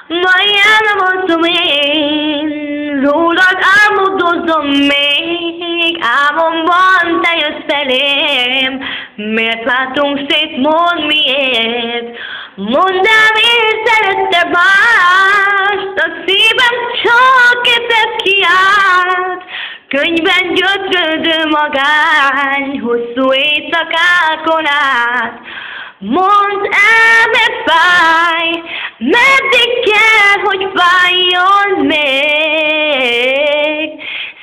Vajon nem voltam én, rólad álmodozom még, álmomban te jössz felém, miért látunk szét, mondd miért? Mondd el, miért szeretted mást, a szívem csak érted kiállt, könyvben gyötrődő magány, hosszú éjszakákon át. Mondd el, mert fáj, meddig kell, hogy fájjon még.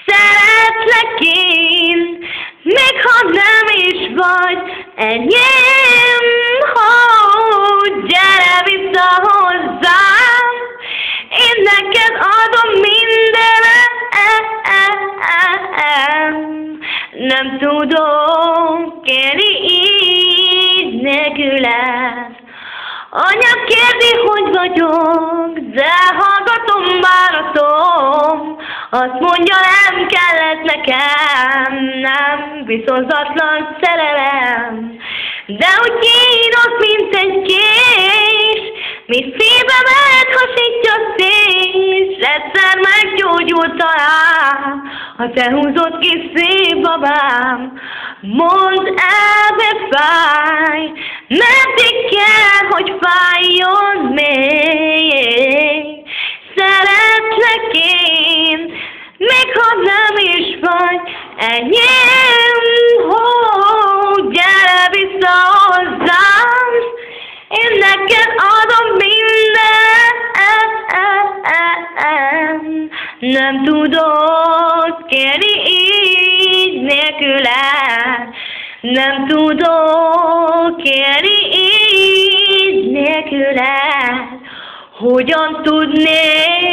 Szeretlek én, még ha nem is vagy enyém. Gyere vissza hozzám, én neked adom mindenem. Nem tudok élni így nélküled. Anya kérdi, hogy vagyok, de hallgatom, váratom. Azt mondja, nem kellett nekem, nem viszonzatlan szerelem. De úgy kínos, mint egy kés, mi szívemet hasítja szét, egyszer meggyógyult talán, ha te húzott ki szép babám. Mondd el, mert fáj, meddig kell, hogy fájjon még. Szeretlek én, még ha nem is vagy enyém. Gyere vissza hozzám, én neked adom minden. Nem tudok élni így nélküled. Nem tudok élni így nélküled. Hogyan tudnék